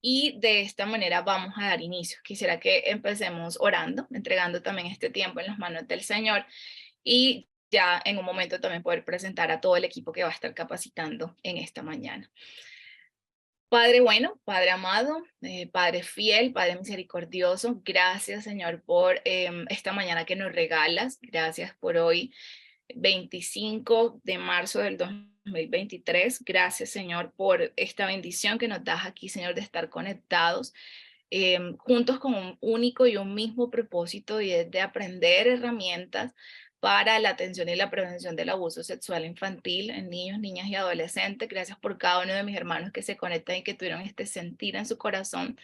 y de esta manera vamos a dar inicio. Quisiera que empecemos orando, entregando también este tiempo en las manos del Señor y ya en un momento también poder presentar a todo el equipo que va a estar capacitando en esta mañana. Padre bueno, Padre amado, Padre fiel, Padre misericordioso, gracias Señor por esta mañana que nos regalas, gracias por hoy 25 de marzo del 2023. Gracias, Señor, por esta bendición que nos das aquí, Señor, de estar conectados juntos con un único y un mismo propósito y es de aprender herramientas para la atención y la prevención del abuso sexual infantil en niños, niñas y adolescentes. Gracias por cada uno de mis hermanos que se conectan y que tuvieron este sentir en su corazón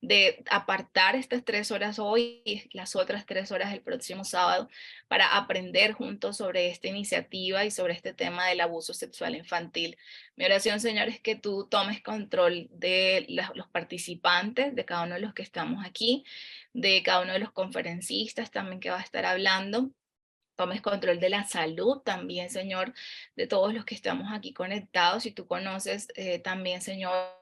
de apartar estas 3 horas hoy y las otras 3 horas el próximo sábado para aprender juntos sobre esta iniciativa y sobre este tema del abuso sexual infantil. Mi oración, Señor, es que tú tomes control de los participantes, de cada uno de los que estamos aquí, de cada uno de los conferencistas también que va a estar hablando. Tomes control de la salud también, Señor, de todos los que estamos aquí conectados. Y tú conoces también, Señor,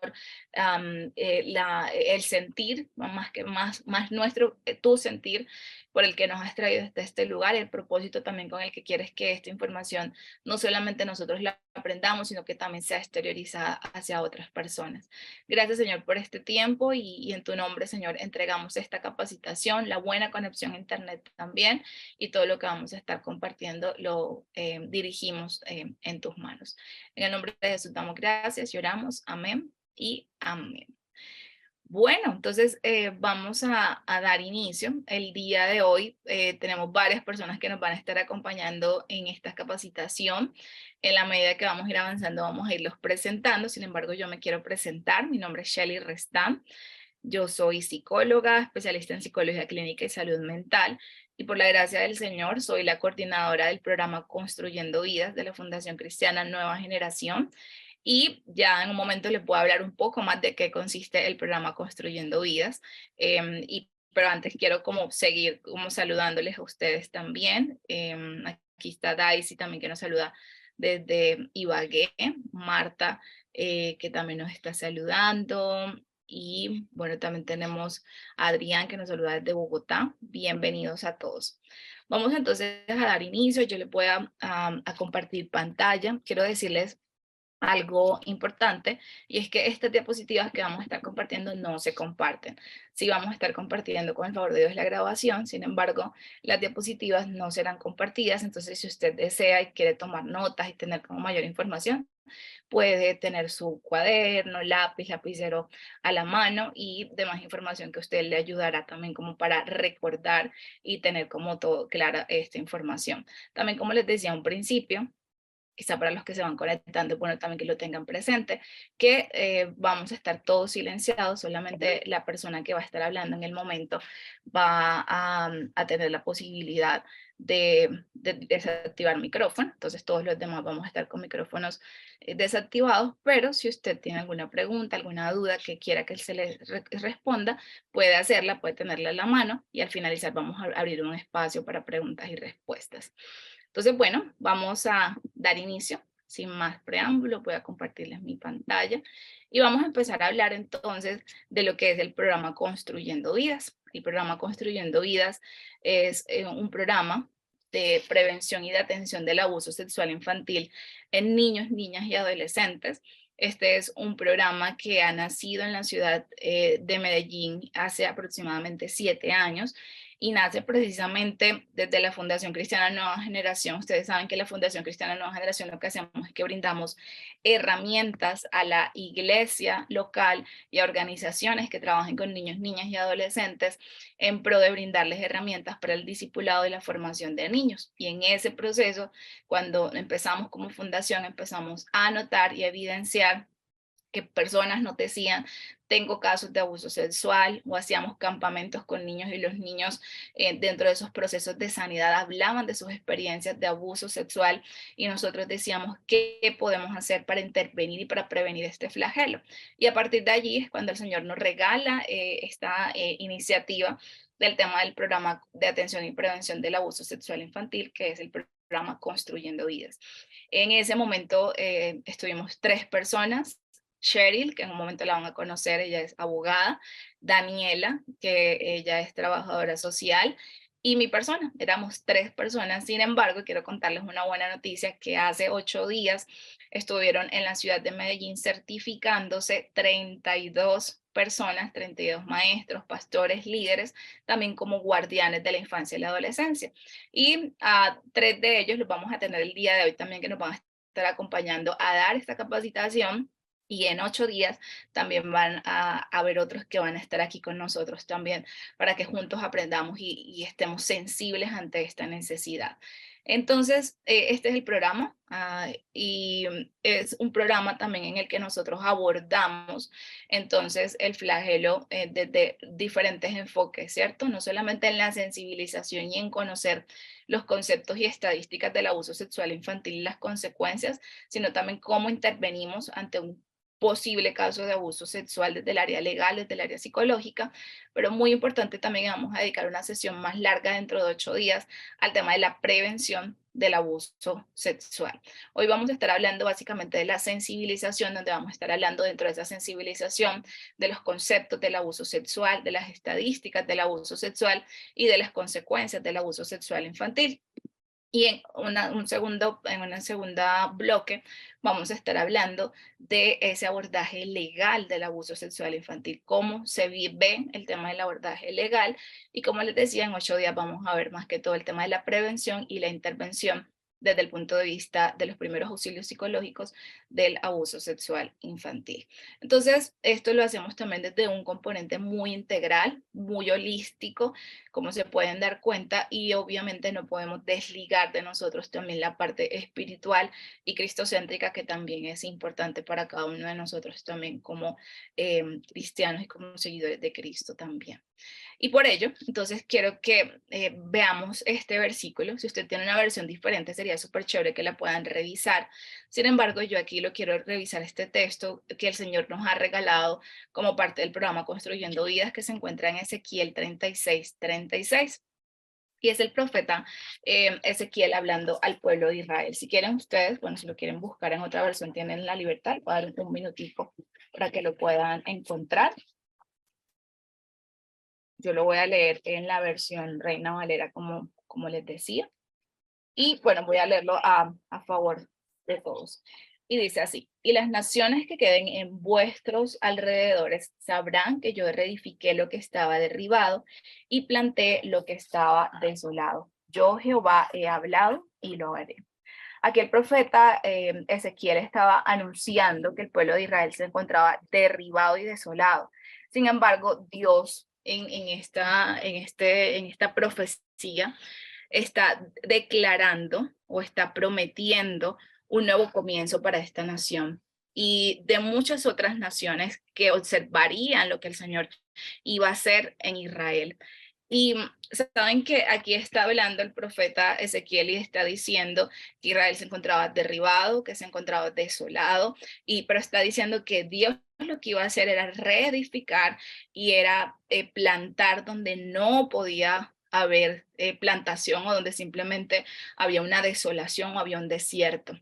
el sentir, más nuestro, tu sentir por el que nos has traído hasta este lugar, el propósito también con el que quieres que esta información no solamente nosotros la aprendamos, sino que también sea exteriorizada hacia otras personas. Gracias, Señor, por este tiempo y en tu nombre, Señor, entregamos esta capacitación, la buena conexión a Internet también y todo lo que vamos a estar compartiendo lo dirigimos en tus manos. En el nombre de Jesús damos gracias y oramos. Amén y amén. Bueno, entonces vamos a dar inicio. El día de hoy tenemos varias personas que nos van a estar acompañando en esta capacitación. En la medida que vamos a ir avanzando, vamos a irlos presentando. Sin embargo, yo me quiero presentar. Mi nombre es Shelly Restán. Yo soy psicóloga, especialista en psicología clínica y salud mental, y por la gracia del Señor soy la coordinadora del programa Construyendo Vidas de la Fundación Cristiana Nueva Generación. Y ya en un momento les voy a hablar un poco más de qué consiste el programa Construyendo Vidas. Pero antes quiero como seguir como saludándoles a ustedes también. Aquí está Daisy también que nos saluda desde Ibagué, Marta que también nos está saludando. Y bueno, también tenemos a Adrián que nos saluda desde Bogotá. Bienvenidos a todos. Vamos entonces a dar inicio. Yo les voy a compartir pantalla. Quiero decirles algo importante y es que estas diapositivas que vamos a estar compartiendo no se comparten. Sí vamos a estar compartiendo con el favor de Dios la grabación, sin embargo, las diapositivas no serán compartidas, entonces si usted desea y quiere tomar notas y tener como mayor información, puede tener su cuaderno, lápiz, lapicero a la mano y demás información que a usted le ayudará también como para recordar y tener como todo clara esta información. También como les decía a un principio, quizá para los que se van conectando, bueno, también que lo tengan presente, que vamos a estar todos silenciados, solamente la persona que va a estar hablando en el momento va a tener la posibilidad de desactivar micrófono, entonces todos los demás vamos a estar con micrófonos desactivados, pero si usted tiene alguna pregunta, alguna duda que quiera que se le responda, puede hacerla, puede tenerla en la mano y al finalizar vamos a abrir un espacio para preguntas y respuestas. Entonces, bueno, vamos a dar inicio. Sin más preámbulo, voy a compartirles mi pantalla y vamos a empezar a hablar entonces de lo que es el programa Construyendo Vidas. El programa Construyendo Vidas es un programa de prevención y de atención del abuso sexual infantil en niños, niñas y adolescentes. Este es un programa que ha nacido en la ciudad de Medellín hace aproximadamente 7 años y nace precisamente desde la Fundación Cristiana Nueva Generación. Ustedes saben que la Fundación Cristiana Nueva Generación lo que hacemos es que brindamos herramientas a la iglesia local y a organizaciones que trabajen con niños, niñas y adolescentes en pro de brindarles herramientas para el discipulado y la formación de niños. Y en ese proceso, cuando empezamos como fundación, empezamos a anotar y evidenciar que personas nos decían, tengo casos de abuso sexual, o hacíamos campamentos con niños y los niños dentro de esos procesos de sanidad hablaban de sus experiencias de abuso sexual y nosotros decíamos, ¿qué podemos hacer para intervenir y para prevenir este flagelo? Y a partir de allí es cuando el Señor nos regala esta iniciativa del tema del programa de atención y prevención del abuso sexual infantil, que es el programa Construyendo Vidas. En ese momento estuvimos 3 personas Cheryl, que en un momento la van a conocer, ella es abogada, Daniela, que ella es trabajadora social, y mi persona, éramos 3 personas. Sin embargo, quiero contarles una buena noticia, que hace 8 días estuvieron en la ciudad de Medellín certificándose 32 personas, 32 maestros, pastores, líderes, también como guardianes de la infancia y la adolescencia. Y a 3 de ellos los vamos a tener el día de hoy también, que nos van a estar acompañando a dar esta capacitación. Y en 8 días también van a haber otros que van a estar aquí con nosotros también, para que juntos aprendamos y estemos sensibles ante esta necesidad. Entonces, este es el programa, y es un programa también en el que nosotros abordamos entonces el flagelo desde diferentes enfoques, ¿cierto? No solamente en la sensibilización y en conocer los conceptos y estadísticas del abuso sexual infantil y las consecuencias, sino también cómo intervenimos ante un posible caso de abuso sexual desde el área legal, desde el área psicológica, pero muy importante también vamos a dedicar una sesión más larga dentro de 8 días al tema de la prevención del abuso sexual. Hoy vamos a estar hablando básicamente de la sensibilización, donde vamos a estar hablando dentro de esa sensibilización de los conceptos del abuso sexual, de las estadísticas del abuso sexual y de las consecuencias del abuso sexual infantil. Y en una segunda bloque vamos a estar hablando de ese abordaje legal del abuso sexual infantil, cómo se ve el tema del abordaje legal, y como les decía, en 8 días vamos a ver más que todo el tema de la prevención y la intervención desde el punto de vista de los primeros auxilios psicológicos del abuso sexual infantil. Entonces, esto lo hacemos también desde un componente muy integral, muy holístico, como se pueden dar cuenta, y obviamente no podemos desligar de nosotros también la parte espiritual y cristocéntrica, que también es importante para cada uno de nosotros también como cristianos y como seguidores de Cristo también. Y por ello, entonces quiero que veamos este versículo. Si usted tiene una versión diferente, sería súper chévere que la puedan revisar. Sin embargo, yo aquí lo quiero revisar, este texto que el Señor nos ha regalado como parte del programa Construyendo Vidas, que se encuentra en Ezequiel 36:36. Y es el profeta Ezequiel hablando al pueblo de Israel. Si quieren ustedes, bueno, si lo quieren buscar en otra versión, tienen la libertad. Voy a dar un minutico para que lo puedan encontrar. Yo lo voy a leer en la versión Reina Valera, como les decía. Y bueno, voy a leerlo a favor de todos. Y dice así: y las naciones que queden en vuestros alrededores sabrán que yo reedifiqué lo que estaba derribado y planté lo que estaba desolado. Yo Jehová he hablado y lo haré. Aquí el profeta Ezequiel estaba anunciando que el pueblo de Israel se encontraba derribado y desolado. Sin embargo, Dios en esta profecía está declarando o está prometiendo un nuevo comienzo para esta nación y de muchas otras naciones que observarían lo que el Señor iba a hacer en Israel. Y saben que aquí está hablando el profeta Ezequiel y está diciendo que Israel se encontraba derribado, que se encontraba desolado, pero está diciendo que Dios lo que iba a hacer era reedificar y era plantar donde no podía haber plantación, o donde simplemente había una desolación o había un desierto.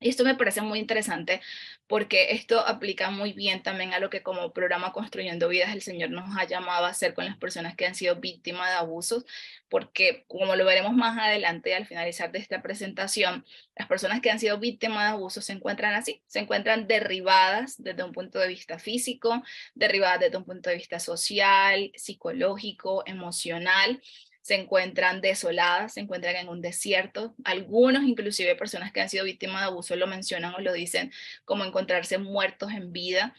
Y esto me parece muy interesante porque esto aplica muy bien también a lo que como programa Construyendo Vidas el Señor nos ha llamado a hacer con las personas que han sido víctimas de abusos, porque como lo veremos más adelante al finalizar de esta presentación, las personas que han sido víctimas de abusos se encuentran así, se encuentran derribadas desde un punto de vista físico, derribadas desde un punto de vista social, psicológico, emocional, se encuentran desoladas, se encuentran en un desierto. Algunos, inclusive personas que han sido víctimas de abuso, lo mencionan o lo dicen como encontrarse muertos en vida.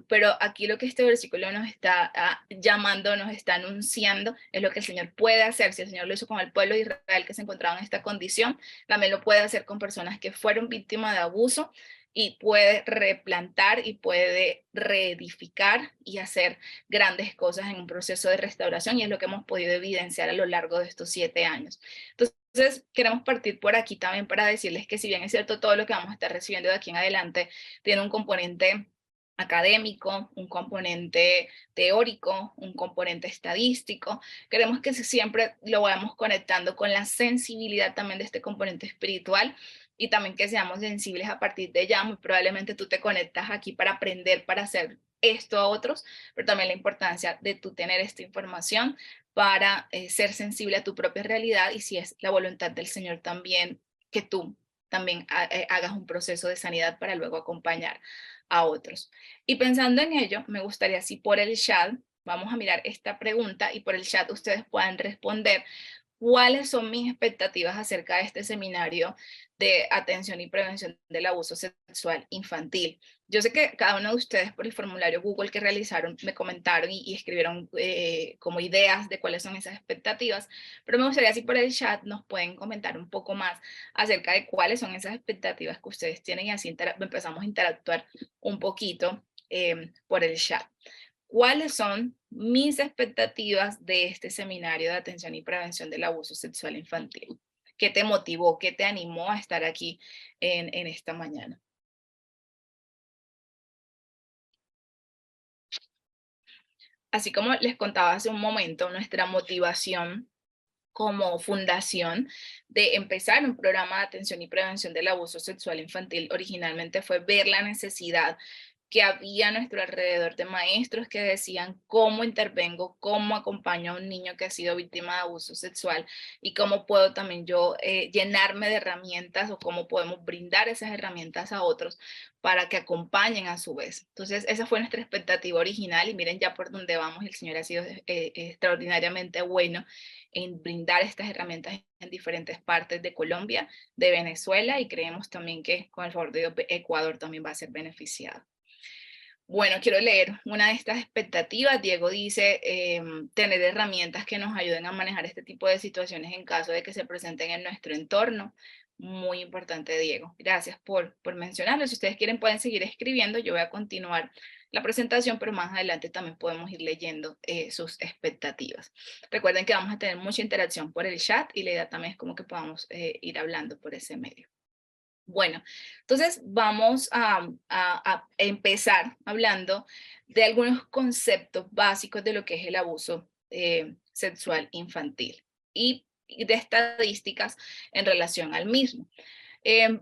Pero aquí lo que este versículo nos está llamando, nos está anunciando, es lo que el Señor puede hacer. Si el Señor lo hizo con el pueblo de Israel que se encontraba en esta condición, también lo puede hacer con personas que fueron víctimas de abuso, y puede replantar y puede reedificar y hacer grandes cosas en un proceso de restauración, y es lo que hemos podido evidenciar a lo largo de estos 7 años. Entonces, queremos partir por aquí también para decirles que si bien es cierto, todo lo que vamos a estar recibiendo de aquí en adelante tiene un componente académico, un componente teórico, un componente estadístico. Queremos que siempre lo vayamos conectando con la sensibilidad también de este componente espiritual y también que seamos sensibles a partir de ya. Muy probablemente tú te conectas aquí para aprender, para hacer esto a otros, pero también la importancia de tú tener esta información para ser sensible a tu propia realidad y si es la voluntad del Señor también que tú también hagas un proceso de sanidad para luego acompañar a otros. Y pensando en ello, me gustaría si por el chat, vamos a mirar esta pregunta y por el chat ustedes puedan responder cuáles son mis expectativas acerca de este seminario de atención y prevención del abuso sexual infantil. Yo sé que cada uno de ustedes por el formulario Google que realizaron me comentaron y escribieron como ideas de cuáles son esas expectativas, pero me gustaría si por el chat nos pueden comentar un poco más acerca de cuáles son esas expectativas que ustedes tienen y así empezamos a interactuar un poquito por el chat. ¿Cuáles son mis expectativas de este seminario de atención y prevención del abuso sexual infantil? ¿Qué te motivó, qué te animó a estar aquí en esta mañana? Así como les contaba hace un momento, nuestra motivación como fundación de empezar un programa de atención y prevención del abuso sexual infantil originalmente fue ver la necesidad que había a nuestro alrededor de maestros que decían cómo intervengo, cómo acompaño a un niño que ha sido víctima de abuso sexual y cómo puedo también yo llenarme de herramientas o cómo podemos brindar esas herramientas a otros para que acompañen a su vez. Entonces, esa fue nuestra expectativa original y miren ya por dónde vamos, el Señor ha sido extraordinariamente bueno en brindar estas herramientas en diferentes partes de Colombia, de Venezuela y creemos también que con el favor de Dios Ecuador también va a ser beneficiado. Bueno, quiero leer una de estas expectativas. Diego dice, tener herramientas que nos ayuden a manejar este tipo de situaciones en caso de que se presenten en nuestro entorno. Muy importante, Diego. Gracias por mencionarlo. Si ustedes quieren, pueden seguir escribiendo. Yo voy a continuar la presentación, pero más adelante también podemos ir leyendo sus expectativas. Recuerden que vamos a tener mucha interacción por el chat y la idea también es como que podamos ir hablando por ese medio. Bueno, entonces vamos a empezar hablando de algunos conceptos básicos de lo que es el abuso sexual infantil y de estadísticas en relación al mismo.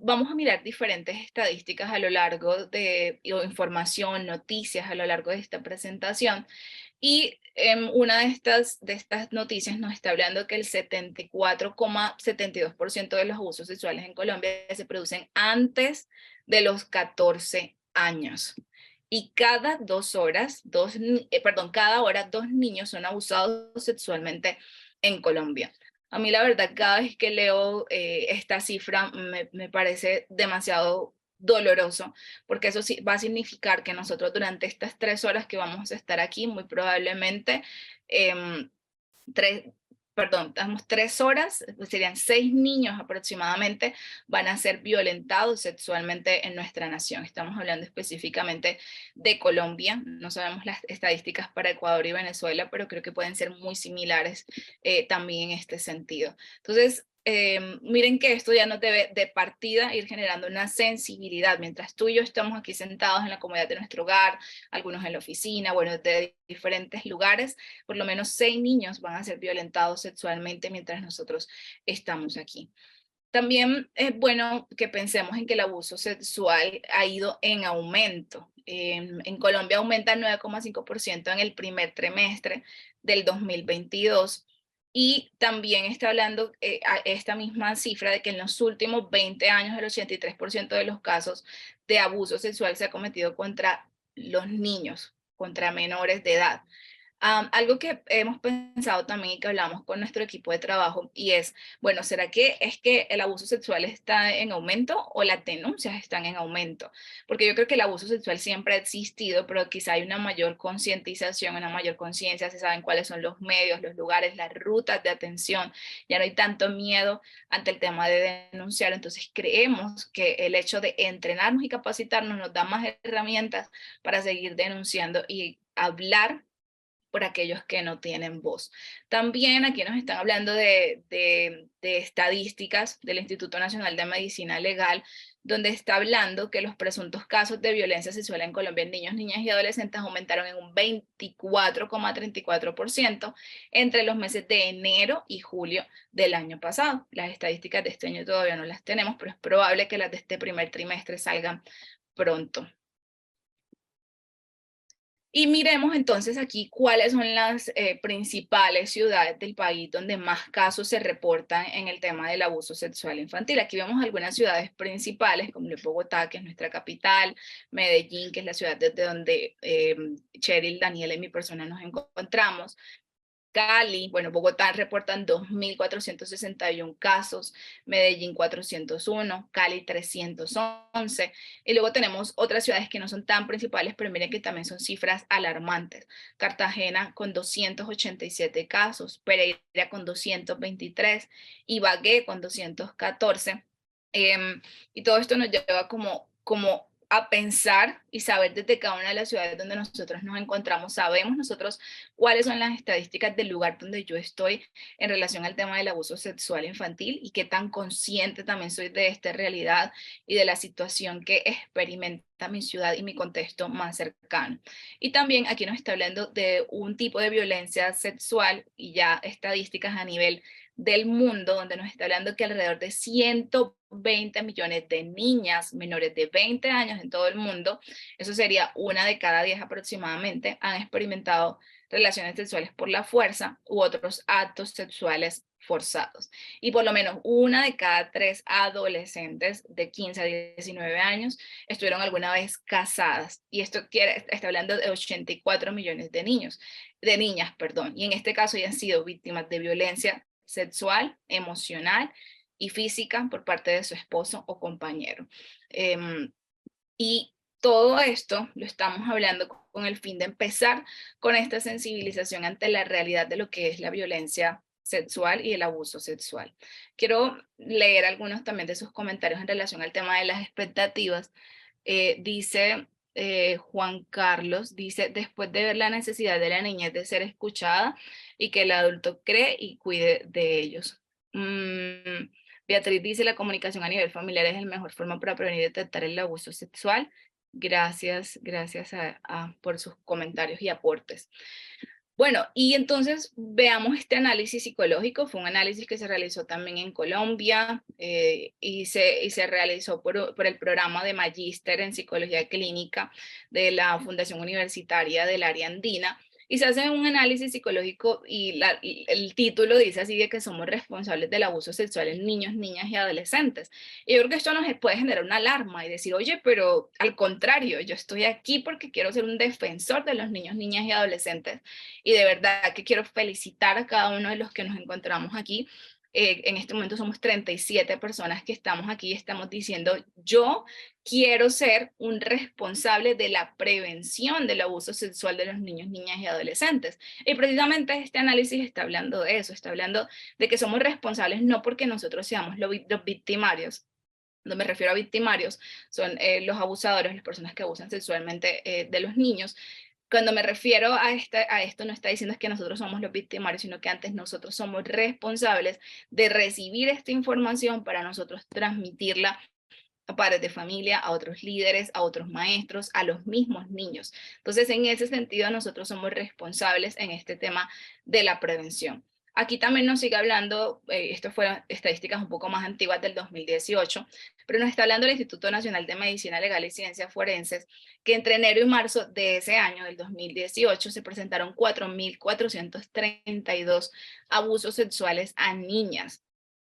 Vamos a mirar diferentes estadísticas a lo largo o información, noticias a lo largo de esta presentación y una de estas noticias nos está hablando que el 74,72% de los abusos sexuales en Colombia se producen antes de los 14 años. Y cada 2 horas, cada hora, 2 niños son abusados sexualmente en Colombia. A mí la verdad, cada vez que leo esta cifra me parece demasiado doloroso porque eso sí va a significar que nosotros durante estas 3 horas que vamos a estar aquí, muy probablemente, em, tres, estamos 3 horas, pues serían 6 niños aproximadamente, van a ser violentados sexualmente en nuestra nación. Estamos hablando específicamente de Colombia, no sabemos las estadísticas para Ecuador y Venezuela, pero creo que pueden ser muy similares también en este sentido. Entonces, miren que esto ya nos debe de partida ir generando una sensibilidad. Mientras tú y yo estamos aquí sentados en la comodidad de nuestro hogar, algunos en la oficina, bueno, de diferentes lugares, por lo menos 6 niños van a ser violentados sexualmente mientras nosotros estamos aquí. También es bueno que pensemos en que el abuso sexual ha ido en aumento. En Colombia aumenta 9,5% en el primer trimestre del 2022 y también está hablando esta misma cifra de que en los últimos 20 años el 83% de los casos de abuso sexual se ha cometido contra los niños, contra menores de edad. Algo que hemos pensado también y que hablamos con nuestro equipo de trabajo y es, bueno, ¿será que es que el abuso sexual está en aumento o las denuncias están en aumento? Porque yo creo que el abuso sexual siempre ha existido, pero quizá hay una mayor concientización, una mayor conciencia, se saben cuáles son los medios, los lugares, las rutas de atención, ya no hay tanto miedo ante el tema de denunciar, entonces creemos que el hecho de entrenarnos y capacitarnos nos da más herramientas para seguir denunciando y hablar por aquellos que no tienen voz. También aquí nos están hablando de estadísticas del Instituto Nacional de Medicina Legal, donde está hablando que los presuntos casos de violencia sexual en Colombia en niños, niñas y adolescentes aumentaron en un 24,34% entre los meses de enero y julio del año pasado. Las estadísticas de este año todavía no las tenemos, pero es probable que las de este primer trimestre salgan pronto. Y miremos entonces aquí cuáles son las principales ciudades del país donde más casos se reportan en el tema del abuso sexual infantil. Aquí vemos algunas ciudades principales, como Bogotá, que es nuestra capital, Medellín, que es la ciudad desde donde Cheryl, Daniela y mi persona nos encontramos. Cali, bueno, Bogotá reportan 2.461 casos, Medellín 401, Cali 311, y luego tenemos otras ciudades que no son tan principales, pero miren que también son cifras alarmantes. Cartagena con 287 casos, Pereira con 223, Ibagué con 214, y todo esto nos lleva como a pensar y saber desde cada una de las ciudades donde nosotros nos encontramos, sabemos nosotros cuáles son las estadísticas del lugar donde yo estoy en relación al tema del abuso sexual infantil y qué tan consciente también soy de esta realidad y de la situación que experimenta mi ciudad y mi contexto más cercano. Y también aquí nos está hablando de un tipo de violencia sexual y ya estadísticas a nivel del mundo, donde nos está hablando que alrededor de 120 millones de niñas menores de 20 años en todo el mundo, eso sería 1 de cada 10 aproximadamente, han experimentado relaciones sexuales por la fuerza u otros actos sexuales forzados. Y por lo menos 1 de cada 3 adolescentes de 15 a 19 años estuvieron alguna vez casadas. Y esto está hablando de 84 millones de niños, de niñas, perdón. Y en este caso ya han sido víctimas de violencia sexual, emocional y física por parte de su esposo o compañero. Y todo esto lo estamos hablando con el fin de empezar con esta sensibilización ante la realidad de lo que es la violencia sexual y el abuso sexual. Quiero leer algunos también de sus comentarios en relación al tema de las expectativas. Dice Juan Carlos, dice, después de ver la necesidad de la niñez de ser escuchada y que el adulto cree y cuide de ellos. Beatriz dice, la comunicación a nivel familiar es la mejor forma para prevenir y detectar el abuso sexual. Gracias por sus comentarios y aportes. Bueno, y entonces veamos este análisis psicológico. Fue un análisis que se realizó también en Colombia y se realizó por el programa de Magíster en Psicología Clínica de la Fundación Universitaria del Área Andina. Y se hace un análisis psicológico y el título dice así de que somos responsables del abuso sexual en niños, niñas y adolescentes. Y yo creo que esto nos puede generar una alarma y decir, oye, pero al contrario, yo estoy aquí porque quiero ser un defensor de los niños, niñas y adolescentes. Y de verdad que quiero felicitar a cada uno de los que nos encontramos aquí. En este momento somos 37 personas que estamos aquí y estamos diciendo, yo quiero ser un responsable de la prevención del abuso sexual de los niños, niñas y adolescentes. Y precisamente este análisis está hablando de eso, está hablando de que somos responsables no porque nosotros seamos los victimarios. Cuando me refiero a victimarios, son los abusadores, las personas que abusan sexualmente de los niños. Cuando me refiero a esto, no está diciendo es que nosotros somos los victimarios, sino que antes nosotros somos responsables de recibir esta información para nosotros transmitirla a padres de familia, a otros líderes, a otros maestros, a los mismos niños. Entonces, en ese sentido, nosotros somos responsables en este tema de la prevención. Aquí también nos sigue hablando, esto fueron estadísticas un poco más antiguas del 2018, pero nos está hablando el Instituto Nacional de Medicina Legal y Ciencias Forenses, que entre enero y marzo de ese año, del 2018, se presentaron 4.432 abusos sexuales a niñas.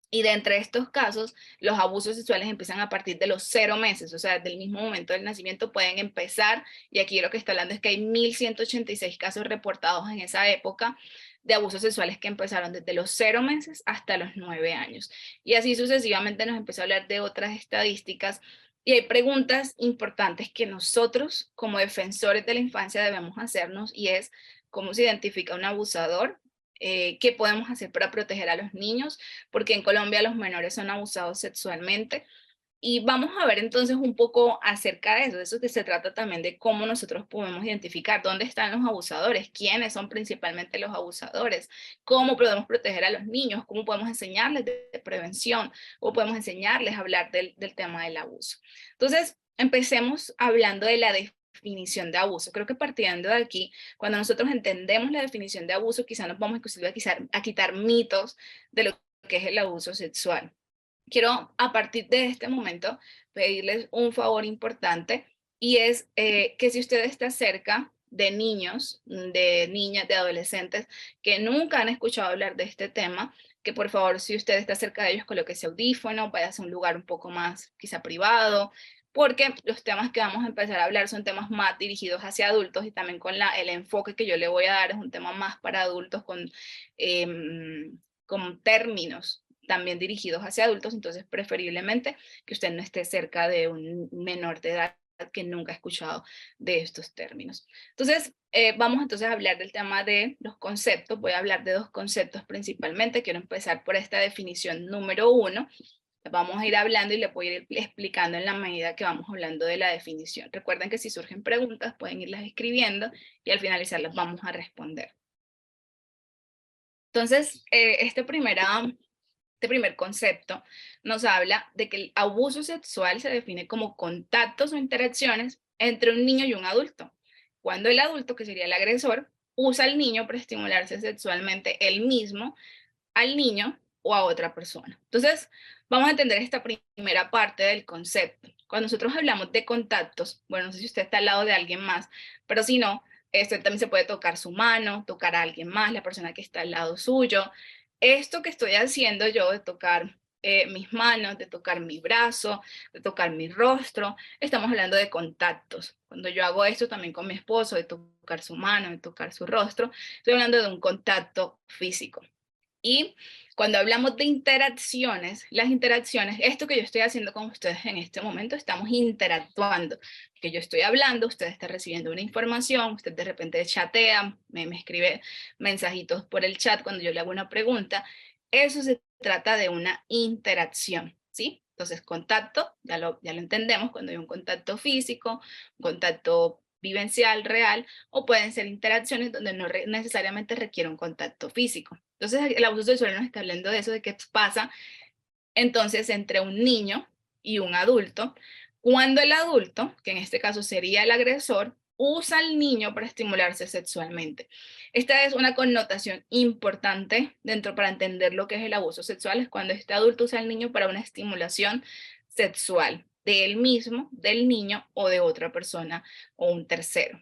Y de entre estos casos, los abusos sexuales empiezan a partir de los 0 meses, o sea, del mismo momento del nacimiento pueden empezar, y aquí lo que está hablando es que hay 1.186 casos reportados en esa época de abusos sexuales que empezaron desde los 0 meses hasta los 9 años. Y así sucesivamente nos empezó a hablar de otras estadísticas, y hay preguntas importantes que nosotros como defensores de la infancia debemos hacernos, y es, ¿cómo se identifica un abusador? ¿Qué podemos hacer para proteger a los niños? Porque en Colombia los menores son abusados sexualmente. Y vamos a ver entonces un poco acerca de eso que se trata también de cómo nosotros podemos identificar dónde están los abusadores, quiénes son principalmente los abusadores, cómo podemos proteger a los niños, cómo podemos enseñarles de prevención, o podemos enseñarles a hablar del tema del abuso. Entonces, empecemos hablando de la definición de abuso. Creo que partiendo de aquí, cuando nosotros entendemos la definición de abuso, quizá nos vamos inclusive a quitar mitos de lo que es el abuso sexual. Quiero a partir de este momento pedirles un favor importante y es que si usted está cerca de niños, de niñas, de adolescentes que nunca han escuchado hablar de este tema, que por favor si usted está cerca de ellos colóquese audífono, vaya a un lugar un poco más quizá privado, porque los temas que vamos a empezar a hablar son temas más dirigidos hacia adultos y también con el enfoque que yo le voy a dar es un tema más para adultos con términos también dirigidos hacia adultos, entonces preferiblemente que usted no esté cerca de un menor de edad que nunca ha escuchado de estos términos. Entonces, vamos entonces a hablar del tema de los conceptos. Voy a hablar de dos conceptos principalmente. Quiero empezar por esta definición número 1. Vamos a ir hablando y le voy a ir explicando en la medida que vamos hablando de la definición. Recuerden que si surgen preguntas pueden irlas escribiendo y al finalizar las vamos a responder. Entonces, este primer concepto nos habla de que el abuso sexual se define como contactos o interacciones entre un niño y un adulto, cuando el adulto, que sería el agresor, usa al niño para estimularse sexualmente él mismo, al niño o a otra persona. Entonces, vamos a entender esta primera parte del concepto. Cuando nosotros hablamos de contactos, bueno, no sé si usted está al lado de alguien más, pero si no, este también se puede tocar su mano, tocar a alguien más, la persona que está al lado suyo. Esto que estoy haciendo yo de tocar mis manos, de tocar mi brazo, de tocar mi rostro, estamos hablando de contactos. Cuando yo hago esto también con mi esposo, de tocar su mano, de tocar su rostro, estoy hablando de un contacto físico. Y cuando hablamos de interacciones, las interacciones, esto que yo estoy haciendo con ustedes en este momento, estamos interactuando. Que yo estoy hablando, usted está recibiendo una información, usted de repente chatea, me escribe mensajitos por el chat cuando yo le hago una pregunta. Eso se trata de una interacción, ¿sí? Entonces, contacto, ya lo entendemos, cuando hay un contacto físico, un contacto vivencial, real, o pueden ser interacciones donde no necesariamente requiere un contacto físico. Entonces, el abuso sexual nos está hablando de eso, de qué pasa entonces entre un niño y un adulto, cuando el adulto, que en este caso sería el agresor, usa al niño para estimularse sexualmente. Esta es una connotación importante dentro para entender lo que es el abuso sexual, es cuando este adulto usa al niño para una estimulación sexual de él mismo, del niño o de otra persona o un tercero.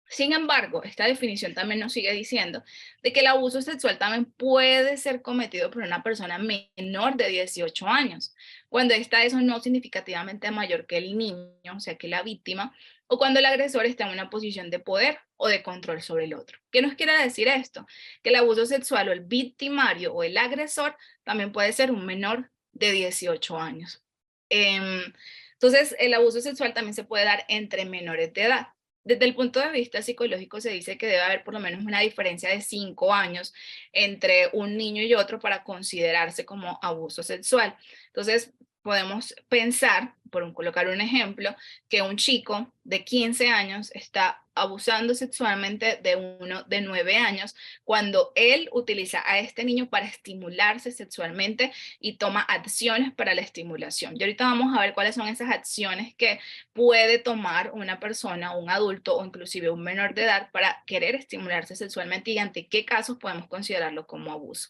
Sin embargo, esta definición también nos sigue diciendo de que el abuso sexual también puede ser cometido por una persona menor de 18 años, cuando esta es no significativamente mayor que el niño, o sea, que la víctima, o cuando el agresor está en una posición de poder o de control sobre el otro. ¿Qué nos quiere decir esto? Que el abuso sexual o el victimario o el agresor también puede ser un menor de 18 años. Entonces, el abuso sexual también se puede dar entre menores de edad. Desde el punto de vista psicológico se dice que debe haber por lo menos una diferencia de 5 años entre un niño y otro para considerarse como abuso sexual. Entonces, podemos pensar, colocar un ejemplo, que un chico de 15 años está abusando sexualmente de uno de 9 años cuando él utiliza a este niño para estimularse sexualmente y toma acciones para la estimulación. Y ahorita vamos a ver cuáles son esas acciones que puede tomar una persona, un adulto o inclusive un menor de edad para querer estimularse sexualmente y ante qué casos podemos considerarlo como abuso.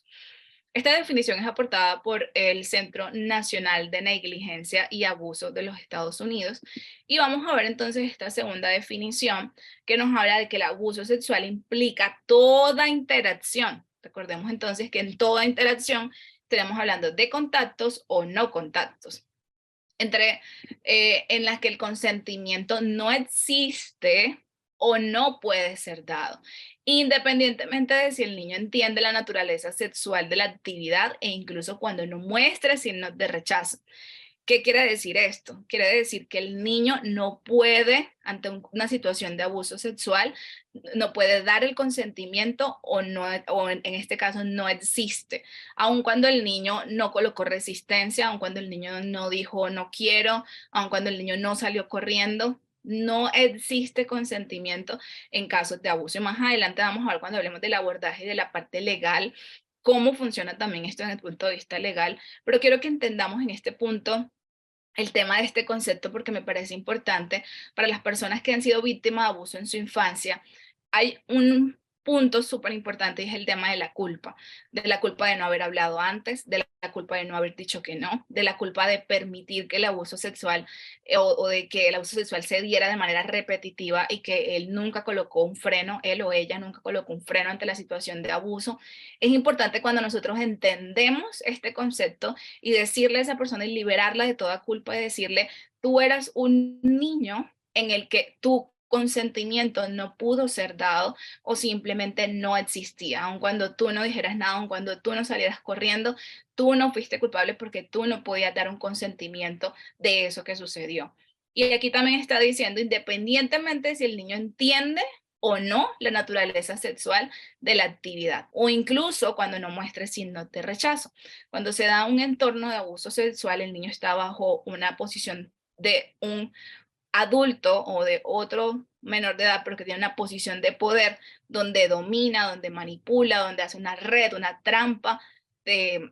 Esta definición es aportada por el Centro Nacional de Negligencia y Abuso de los Estados Unidos. Y vamos a ver entonces esta segunda definición que nos habla de que el abuso sexual implica toda interacción. Recordemos entonces que en toda interacción estaremos hablando de contactos o no contactos en las que el consentimiento no existe o no puede ser dado, independientemente de si el niño entiende la naturaleza sexual de la actividad e incluso cuando no muestre signos de rechazo. ¿Qué quiere decir esto? Quiere decir que el niño no puede, ante una situación de abuso sexual, no puede dar el consentimiento o, no, o en este caso no existe. Aun cuando el niño no colocó resistencia, aun cuando el niño no dijo no quiero, aun cuando el niño no salió corriendo, no existe consentimiento en casos de abuso. Y más adelante vamos a ver cuando hablemos del abordaje y de la parte legal, cómo funciona también esto desde el punto de vista legal. Pero quiero que entendamos en este punto el tema de este concepto porque me parece importante para las personas que han sido víctimas de abuso en su infancia. Hay un punto súper importante y es el tema de la culpa de no haber hablado antes, de la culpa de no haber dicho que no, de la culpa de permitir que el abuso sexual o de que el abuso sexual se diera de manera repetitiva y que él nunca colocó un freno, él o ella nunca colocó un freno ante la situación de abuso. Es importante cuando nosotros entendemos este concepto y decirle a esa persona y liberarla de toda culpa y decirle, tú eras un niño en el que tu consentimiento no pudo ser dado o simplemente no existía, aun cuando tú no dijeras nada, aun cuando tú no salieras corriendo, tú no fuiste culpable porque tú no podías dar un consentimiento de eso que sucedió. Y aquí también está diciendo, independientemente si el niño entiende o no la naturaleza sexual de la actividad, o incluso cuando no muestre signos de rechazo. Cuando se da un entorno de abuso sexual, el niño está bajo una posición de un adulto o de otro menor de edad, pero que tiene una posición de poder donde domina, donde manipula, donde hace una red, una trampa de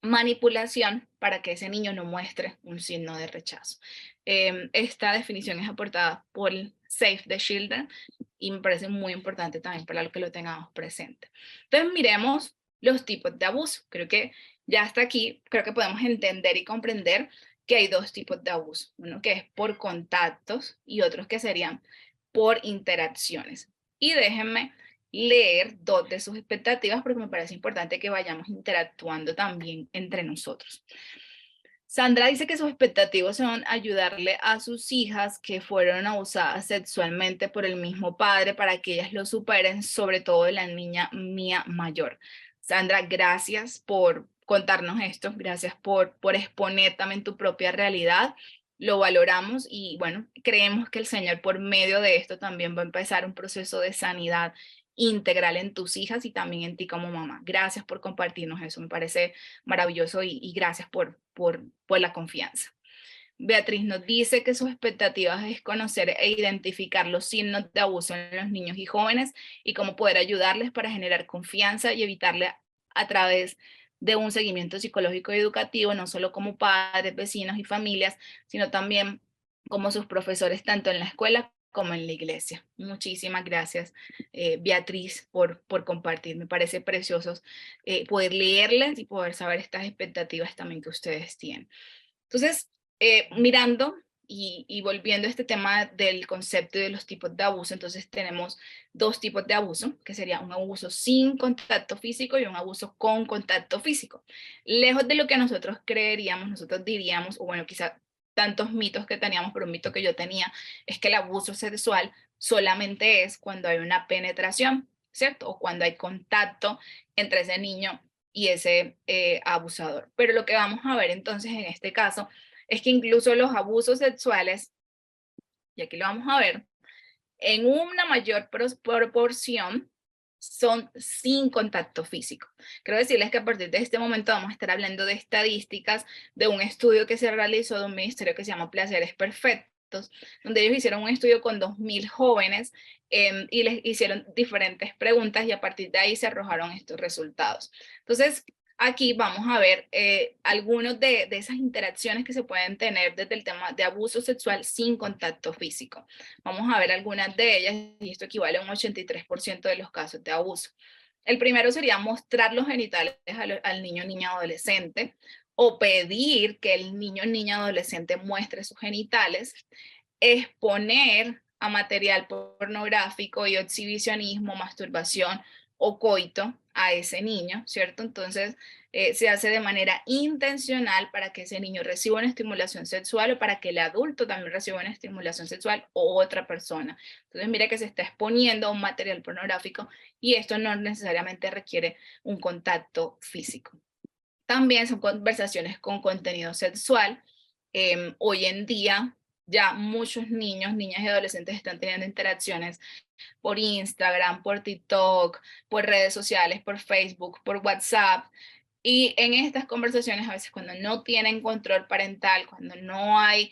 manipulación para que ese niño no muestre un signo de rechazo. Esta definición es aportada por Save the Children y me parece muy importante también para lo que lo tengamos presente. Entonces miremos los tipos de abuso. Creo que ya hasta aquí, creo que podemos entender y comprender que hay dos tipos de abuso. Uno que es por contactos y otros que serían por interacciones. Y déjenme leer dos de sus expectativas porque me parece importante que vayamos interactuando también entre nosotros. Sandra dice que sus expectativas son ayudarle a sus hijas que fueron abusadas sexualmente por el mismo padre para que ellas lo superen, sobre todo la niña mía mayor. Sandra, gracias por contarnos esto, gracias por exponer también tu propia realidad. Lo valoramos y bueno, creemos que el Señor por medio de esto también va a empezar un proceso de sanidad integral en tus hijas y también en ti como mamá. Gracias por compartirnos eso, me parece maravilloso y gracias por la confianza. Beatriz nos dice que sus expectativas es conocer e identificar los signos de abuso en los niños y jóvenes y cómo poder ayudarles para generar confianza y evitarle a través de un seguimiento psicológico y educativo, no solo como padres, vecinos y familias, sino también como sus profesores, tanto en la escuela como en la iglesia. Muchísimas gracias, Beatriz, por compartir. Me parece precioso poder leerles y poder saber estas expectativas también que ustedes tienen. Entonces, mirando y volviendo a este tema del concepto y de los tipos de abuso, entonces tenemos dos tipos de abuso, que sería un abuso sin contacto físico y un abuso con contacto físico. Lejos de lo que nosotros creeríamos, nosotros diríamos, o bueno, quizá tantos mitos que teníamos, pero un mito que yo tenía es que el abuso sexual solamente es cuando hay una penetración, ¿cierto? O cuando hay contacto entre ese niño y ese abusador. Pero lo que vamos a ver entonces en este caso es que incluso los abusos sexuales, y aquí lo vamos a ver, en una mayor proporción son sin contacto físico. Quiero decirles que a partir de este momento vamos a estar hablando de estadísticas de un estudio que se realizó de un ministerio que se llama Placeres Perfectos, donde ellos hicieron un estudio con 2.000 jóvenes y les hicieron diferentes preguntas y a partir de ahí se arrojaron estos resultados. Entonces, aquí vamos a ver algunos de esas interacciones que se pueden tener desde el tema de abuso sexual sin contacto físico. Vamos a ver algunas de ellas y esto equivale a un 83% de los casos de abuso. El primero sería mostrar los genitales al niño, niña, adolescente o pedir que el niño, niña, adolescente muestre sus genitales, exponer a material pornográfico y exhibicionismo, masturbación o coito a ese niño, ¿cierto? Entonces, se hace de manera intencional para que ese niño reciba una estimulación sexual o para que el adulto también reciba una estimulación sexual o otra persona. Entonces, mira que se está exponiendo a un material pornográfico y esto no necesariamente requiere un contacto físico. También son conversaciones con contenido sexual Hoy en día ya muchos niños, niñas y adolescentes están teniendo interacciones por Instagram, por TikTok, por redes sociales, por Facebook, por WhatsApp. Y en estas conversaciones, a veces cuando no tienen control parental, cuando no hay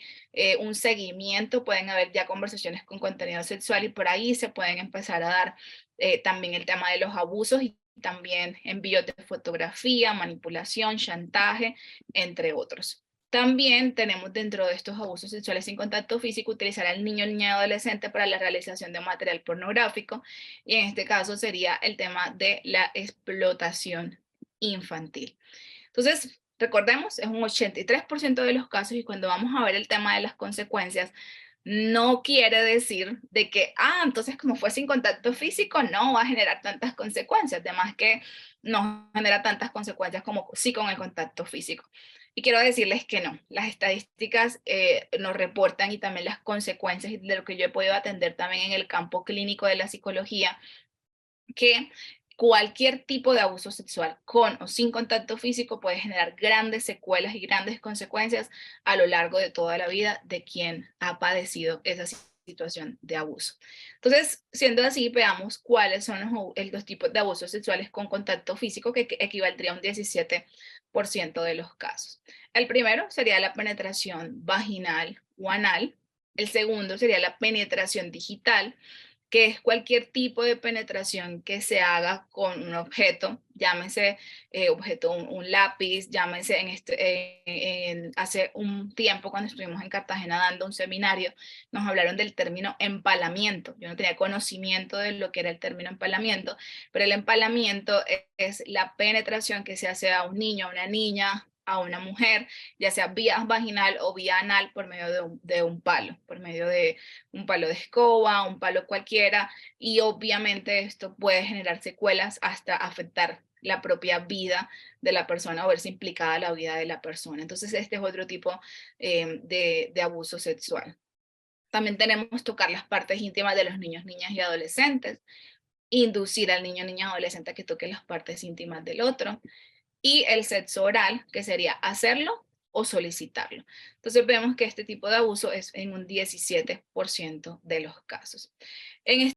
un seguimiento, pueden haber ya conversaciones con contenido sexual y por ahí se pueden empezar a dar también el tema de los abusos y también envíos de fotografía, manipulación, chantaje, entre otros. También tenemos dentro de estos abusos sexuales sin contacto físico utilizar al niño, niña y adolescente para la realización de material pornográfico y en este caso sería el tema de la explotación infantil. Entonces, recordemos, es un 83% de los casos y cuando vamos a ver el tema de las consecuencias, no quiere decir de que, entonces como fue sin contacto físico, no va a generar tantas consecuencias, además que no genera tantas consecuencias como sí con el contacto físico. Y quiero decirles que no, las estadísticas nos reportan y también las consecuencias de lo que yo he podido atender también en el campo clínico de la psicología, que cualquier tipo de abuso sexual con o sin contacto físico puede generar grandes secuelas y grandes consecuencias a lo largo de toda la vida de quien ha padecido esa situación de abuso. Entonces, siendo así, veamos cuáles son los tipos de abusos sexuales con contacto físico que equivaldría a un 17% de los casos. El primero sería la penetración vaginal o anal. El segundo sería la penetración digital, que es cualquier tipo de penetración que se haga con un objeto, llámese objeto, un lápiz, llámese hace un tiempo cuando estuvimos en Cartagena dando un seminario, nos hablaron del término empalamiento. Yo no tenía conocimiento de lo que era el término empalamiento, pero el empalamiento es la penetración que se hace a un niño, a una niña, a una mujer, ya sea vía vaginal o vía anal por medio de un palo, por medio de un palo de escoba, un palo cualquiera, y obviamente esto puede generar secuelas hasta afectar la propia vida de la persona o verse implicada la vida de la persona. Entonces este es otro tipo de abuso sexual. También tenemos tocar las partes íntimas de los niños, niñas y adolescentes, inducir al niño, niña, adolescente a que toque las partes íntimas del otro, y el sexo oral, que sería hacerlo o solicitarlo. Entonces vemos que este tipo de abuso es en un 17% de los casos. En